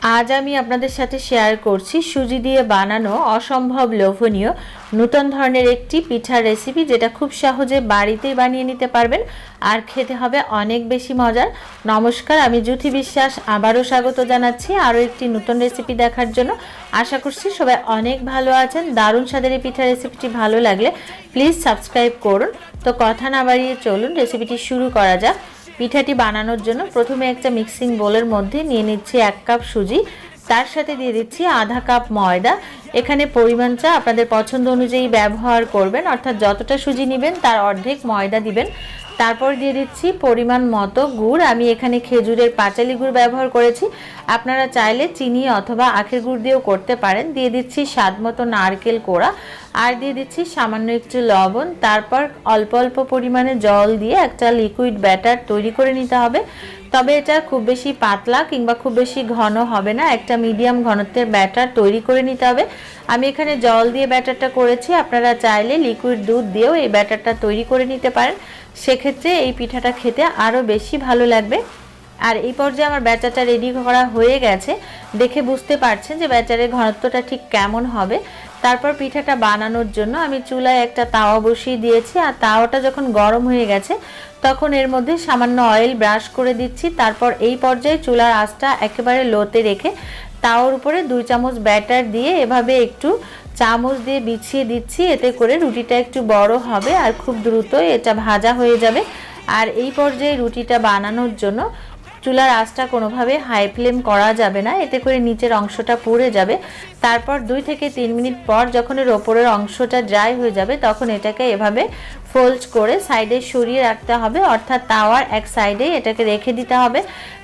आज आमी आपनादेर साथे शेयर करछि सुजी दिए बानानो असम्भव लोभनीय नूतन धरनेर एकटी पिठार रेसिपि जेटा खूब सहजे बाड़ीतेई बानिये निते पारबेन और खेते हबे अनेक बेशी मजार। नमस्कार, आमी ज्योति विश्वास आबारो स्वागत जानाच्छि आरो एकटी नूतन रेसिपि देखार जोन्नो। आशा करछि सबाई अनेक भालो आछेन। दारुण स्वादेर এই पिठार रेसिपिटी भालो लागले प्लिज सबस्क्राइब करुन। तो कथा ना बाड़िये चलुन रेसिपिटी शुरू करा जाक। पिठाटी बानानोर जोन्नो प्रथमे एकटा मिक्सिंग बोलेर मध्य निये निচ্ছি 1 কাপ सुजी, तार साथे दिए दिচ্ছি आधा কাপ मयदा। एखाने परिमाणटा आपनादेर पछंद अनुयायी व्यवहार करबेन, अर्थात जतटा सुजी नेবেন तार अर्धेक मयदा दिবেন। तारपर दिए दिচ্ছি परिमाण मतो गुड़। आमी एखाने खेजुरेर पाचाली गुड़ व्यवहार करेছি, आपनारा चाइले चिनी अथवा आखेर गुड़ दिएও करते पारेन। दिए दिচ্ছি स्वाद मतो नारकेल कोड़ा और दिए दिচ্ছি सामान्य एकटु लवण। तारपर अल्प अल्प परिमाणे जल दिए एकटा लिकुइड बैटार तैरी करे निते हबे। तबे एटा खूब बेशी पातला किंबा खूब बेशी घन होबे ना, एकटा मिडियाम घनत्वेर बैटार तैरी करे निते हबे। आमी एखाने जल दिए बैटारटा करेছি, आपनारा चाइले लिकुइड दूध दिएও এই ব্যাটারটা তৈরি করে নিতে পারেন। সেক্ষেত্রে এই পিঠাটা খেতে আরো বেশি ভালো লাগবে। আর এই পর্যায়ে আমার ব্যাটারটা রেডি করা হয়ে গেছে, দেখে বুঝতে পারছেন যে ব্যাটারের ঘনত্বটা ঠিক কেমন হবে। তারপর পিঠাটা বানানোর জন্য আমি চুলায় একটা তাওয়া বসিয়ে দিয়েছি আর তাওয়াটা যখন গরম হয়ে গেছে তখন এর মধ্যে সামান্য অয়েল ব্রাশ করে দিচ্ছি। তারপর এই পর্যায়ে চুলার আঁচটা একেবারে লোতে রেখে তাওয়ার উপরে 2 চামচ ব্যাটার দিয়ে এভাবে একটু চামচ দিয়ে বিছিয়ে দিচ্ছি। এতে করে রুটিটা একটু বড় হবে আর খুব দ্রুত এটা ভাজা হয়ে যাবে। আর এই পর্যায়ে রুটিটা বানানোর জন্য চুলার আঁচটা কোনোভাবে হাই ফ্লেম করা যাবে না, এতে করে নিচের অংশটা পুড়ে যাবে। তারপর 2 থেকে 3 মিনিট পর যখন এর উপরের অংশটা ড্রাই হয়ে যাবে তখন এটাকে এভাবে ফোল্ড করে সাইডে সরিয়ে রাখতে হবে, অর্থাৎ তাওয়ার এক সাইডে এটাকে রেখে দিতে হবে।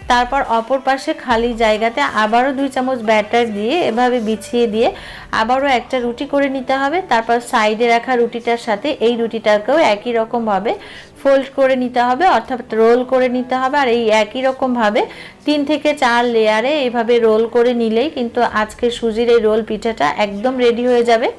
তারপর অপর পাশে খালি জায়গাতে আবারও 2 চামচ ব্যাটার দিয়ে এভাবে বিছিয়ে দিয়ে আবারও একটা রুটি করে নিতে হবে। তারপর সাইডে রাখা রুটিটার সাথে এই রুটিটাকেও একই রকম ভাবে ফোল্ড করে নিতে হবে, অর্থাৎ রোল করে নিতে হবে। আর এই একই রকম ভাবে 3 থেকে 4 লেয়ারে এইভাবে রোল করে নিলেই কিন্তু আজকে সুজির এই রোল পিঠাটা একদম রেডি হয়ে যাবে।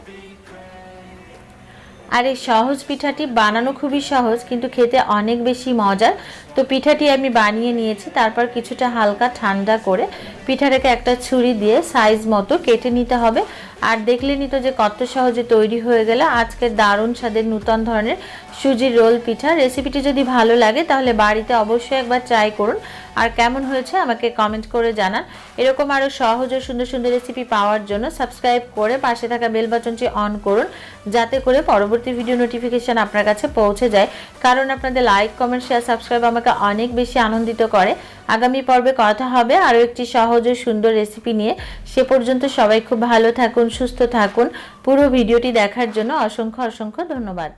আর এই সহজ পিঠাটি বানানো খুবই সহজ কিন্তু খেতে অনেক বেশি মজার। তো পিঠাটি আমি বানিয়ে নিয়েছি, তারপর কিছুটা হালকা ঠান্ডা করে পিঠাটাকে একটা ছুরি দিয়ে সাইজ মতো কেটে নিতে হবে। আর দেখলেনই তো যে কত সহজে তৈরি হয়ে গেল আজকের দারুণ স্বাদের নতুন ধরনের সুজির রোল পিঠা। রেসিপিটি যদি ভালো লাগে তাহলে বাড়িতে অবশ্যই একবার ট্রাই করুন আর কেমন হয়েছে আমাকে কমেন্ট করে জানান। এরকম আরো সহজ ও সুন্দর সুন্দর রেসিপি পাওয়ার জন্য সাবস্ক্রাইব করে পাশে থাকা বেল বাটনটি অন করুন, যাতে করে পরবর্তী ভিডিও নোটিফিকেশন আপনার কাছে পৌঁছে যায়। কারণ আপনাদের লাইক, কমেন্ট, শেয়ার, সাবস্ক্রাইব আমাকে অনেক বেশি আনন্দিত করে। আগামী পর্বে কথা হবে আরো একটি সহজ ও সুন্দর রেসিপি নিয়ে। সে পর্যন্ত সবাই খুব ভালো থাকুন, সুস্থ থাকুন। পুরো ভিডিওটি দেখার জন্য অসংখ্য অসংখ্য ধন্যবাদ।